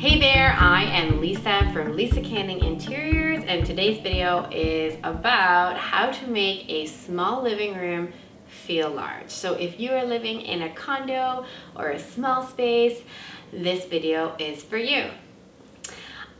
Hey there, I am Lisa from Lisa Canning Interiors, and today's video is about how to make a small living room feel large. So if you are living in a condo or a small space, this video is for you.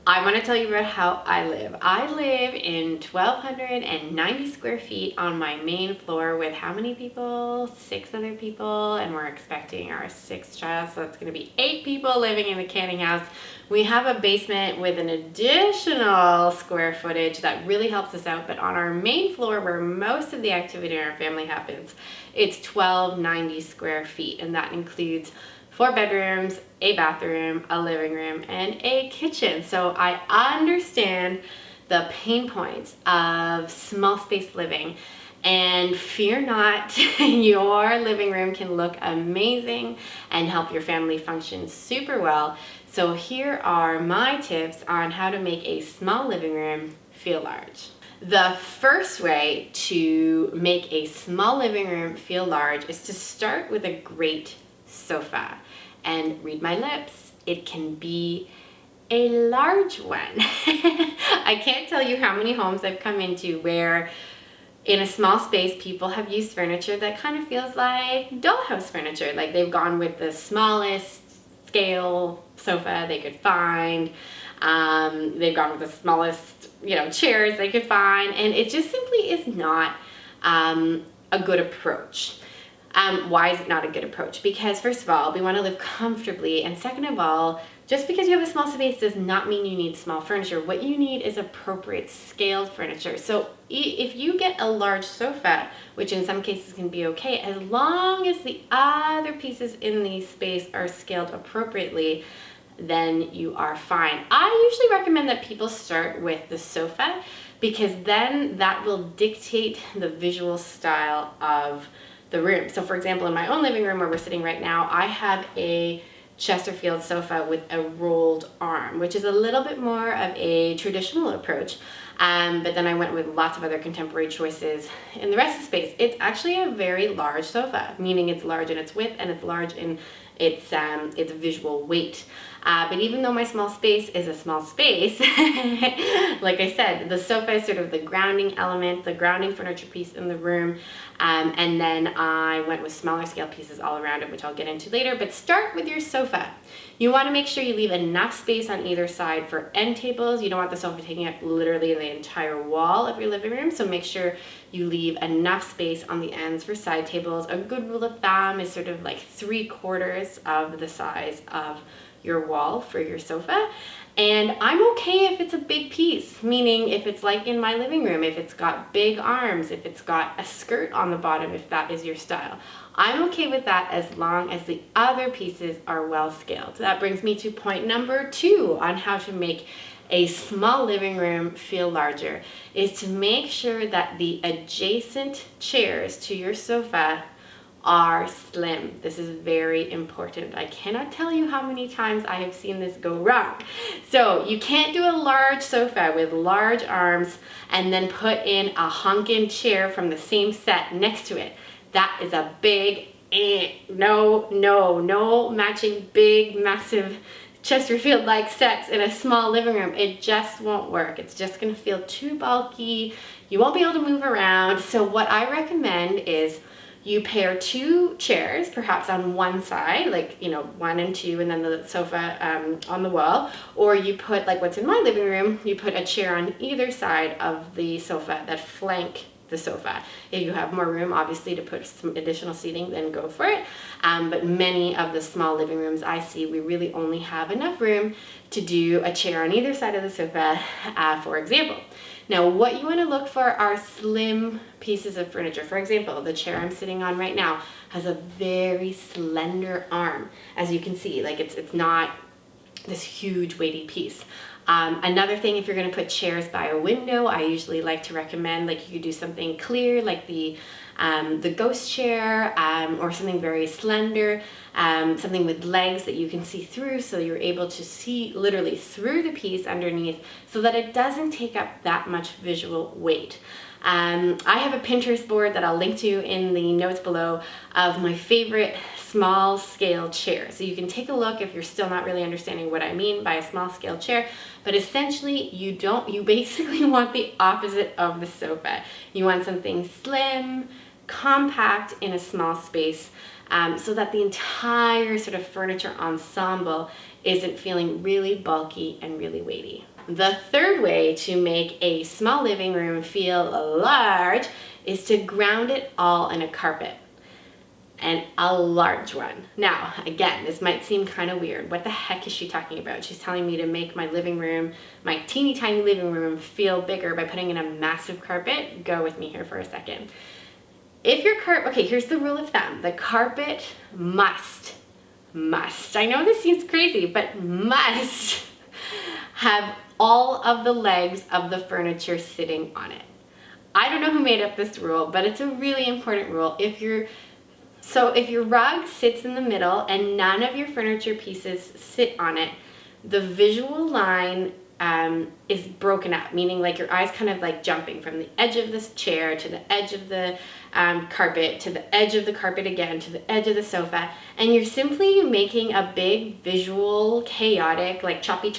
I want to tell you about how I live. I live in 1,290 square feet on my main floor with how many people? 6 other people, and we're expecting our 6th child, so it's going to be 8 people living in the Canning house. We have a basement with an additional square footage that really helps us out, but on our main floor where most of the activity in our family happens, it's 1,290 square feet, and that includes 4 bedrooms, a bathroom, a living room, and a kitchen. So I understand the pain points of small space living, and fear not, your living room can look amazing and help your family function super well. So here are my tips on how to make a small living room feel large. The first way to make a small living room feel large is to start with a great sofa. And read my lips, it can be a large one. I can't tell you how many homes I've come into where in a small space people have used furniture that kind of feels like dollhouse furniture. Like they've gone with the smallest scale sofa they could find. They've gone with the smallest, chairs they could find, and it just simply is not a good approach. Why is it not a good approach? Because first of all, we want to live comfortably, and second of all, just because you have a small space does not mean you need small furniture. What you need is appropriate scaled furniture. So if you get a large sofa, which in some cases can be okay, as long as the other pieces in the space are scaled appropriately, then you are fine. I usually recommend that people start with the sofa because then that will dictate the visual style of the room. So for example, in my own living room where we're sitting right now, I have a Chesterfield sofa with a rolled arm, which is a little bit more of a traditional approach. But then I went with lots of other contemporary choices in the rest of the space. It's actually a very large sofa, meaning it's large in its width and it's large in its visual weight. But even though my small space is a small space, like I said, the sofa is sort of the grounding element, the grounding furniture piece in the room. And then I went with smaller scale pieces all around it, which I'll get into later. But start with your sofa. You want to make sure you leave enough space on either side for end tables. You don't want the sofa taking up literally the entire wall of your living room. So make sure you leave enough space on the ends for side tables. A good rule of thumb is sort of like 3/4 of the size of your wall for your sofa. And I'm okay if it's a big piece, meaning if it's like in my living room, if it's got big arms, if it's got a skirt on the bottom, if that is your style. I'm okay with that as long as the other pieces are well scaled. That brings me to point number 2 on how to make a small living room feel larger, is to make sure that the adjacent chairs to your sofa are slim. This is very important. I cannot tell you how many times I have seen this go wrong. So you can't do a large sofa with large arms and then put in a honkin' chair from the same set next to it. That is a big no matching big massive Chesterfield-like sets in a small living room. It just won't work. It's just gonna feel too bulky. You won't be able to move around. So what I recommend is you pair 2 chairs, perhaps on one side, like, 1 and 2, and then the sofa on the wall. Or you put, like what's in my living room, you put a chair on either side of the sofa that flank the sofa. If you have more room, obviously, to put some additional seating, then go for it. But many of the small living rooms I see, we really only have enough room to do a chair on either side of the sofa, for example. Now, what you want to look for are slim pieces of furniture. For example, the chair I'm sitting on right now has a very slender arm. As you can see, like it's not this huge weighty piece. Another thing, if you're going to put chairs by a window, I usually like to recommend, like, you could do something clear, like the ghost chair, or something very slender, something with legs that you can see through, so you're able to see literally through the piece underneath, so that it doesn't take up that much visual weight. I have a Pinterest board that I'll link to in the notes below of my favorite small scale chair. So you can take a look if you're still not really understanding what I mean by a small scale chair. But essentially, you basically want the opposite of the sofa. You want something slim, compact in a small space, so that the entire sort of furniture ensemble isn't feeling really bulky and really weighty. The third way to make a small living room feel large is to ground it all in a carpet, and a large one. Now, again, this might seem kind of weird. What the heck is she talking about? She's telling me to make my living room, my teeny tiny living room, feel bigger by putting in a massive carpet. Go with me here for a second. If your okay, here's the rule of thumb. The carpet must, I know this seems crazy, but must have all of the legs of the furniture sitting on it. I don't know who made up this rule, but it's a really important rule. If your rug sits in the middle and none of your furniture pieces sit on it, the visual line is broken up, meaning like your eyes kind of like jumping from the edge of this chair to the edge of the carpet, to the edge of the carpet again, to the edge of the sofa, and you're simply making a big visual, chaotic, like choppy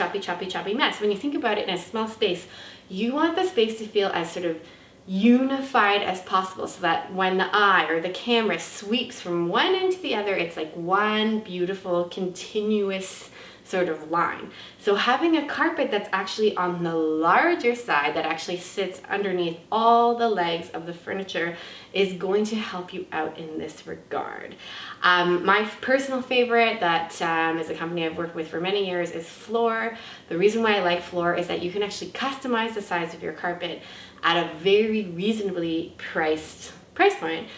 mess. When you think about it in a small space, you want the space to feel as sort of unified as possible, so that when the eye or the camera sweeps from one end to the other, it's like one beautiful, continuous sort of line. So having a carpet that's actually on the larger side, that actually sits underneath all the legs of the furniture, is going to help you out in this regard. My personal favorite that is a company I've worked with for many years is Floor. The reason why I like Floor is that you can actually customize the size of your carpet at a very reasonably priced price point,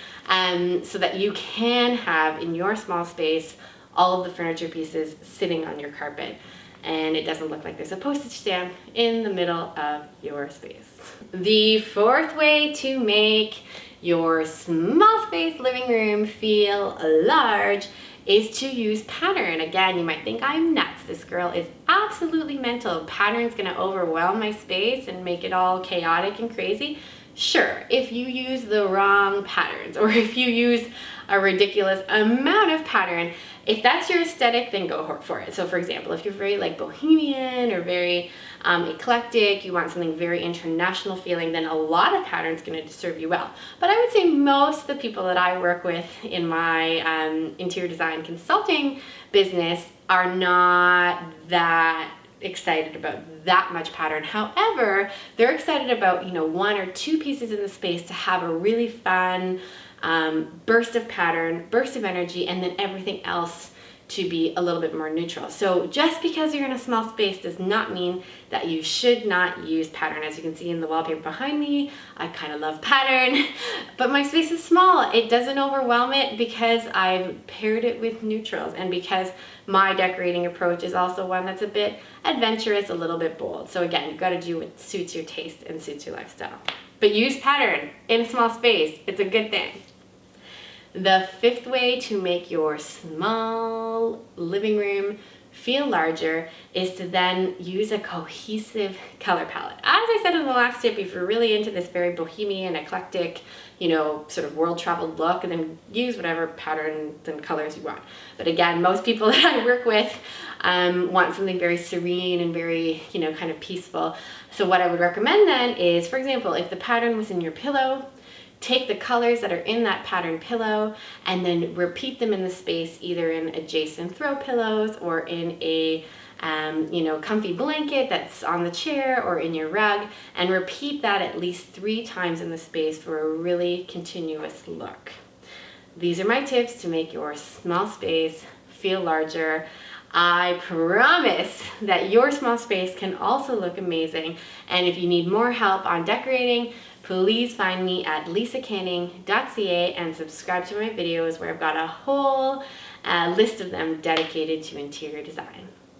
so that you can have in your small space all of the furniture pieces sitting on your carpet, and it doesn't look like there's a postage stamp in the middle of your space. The fourth way to make your small space living room feel large is to use pattern. Again, you might think I'm nuts. This girl is absolutely mental. Pattern's gonna overwhelm my space and make it all chaotic and crazy. Sure, if you use the wrong patterns, or if you use a ridiculous amount of pattern, if that's your aesthetic, then go for it. So for example, if you're very like bohemian or very eclectic, you want something very international feeling, then a lot of pattern's gonna serve you well. But I would say most of the people that I work with in my interior design consulting business are not that excited about that much pattern. However, they're excited about, you know, one or two pieces in the space to have a really fun burst of pattern, burst of energy, and then everything else to be a little bit more neutral. So just because you're in a small space does not mean that you should not use pattern. As you can see in the wallpaper behind me, I kind of love pattern, but my space is small. It doesn't overwhelm it because I've paired it with neutrals, and because my decorating approach is also one that's a bit adventurous, a little bit bold. So again, you've got to do what suits your taste and suits your lifestyle. But use pattern in a small space. It's a good thing. The fifth way to make your small living room feel larger is to then use a cohesive color palette. As I said in the last tip, if you're really into this very bohemian, eclectic, you know, sort of world traveled look, and then use whatever patterns and colors you want. But again, most people that I work with want something very serene and very, you know, kind of peaceful. So what I would recommend then is, for example, if the pattern was in your pillow, take the colors that are in that pattern pillow and then repeat them in the space, either in adjacent throw pillows or in a you know, comfy blanket that's on the chair or in your rug, and repeat that at least 3 times in the space for a really continuous look. These are my tips to make your small space feel larger. I promise that your small space can also look amazing, and if you need more help on decorating, please find me at lisacanning.ca and subscribe to my videos, where I've got a whole list of them dedicated to interior design.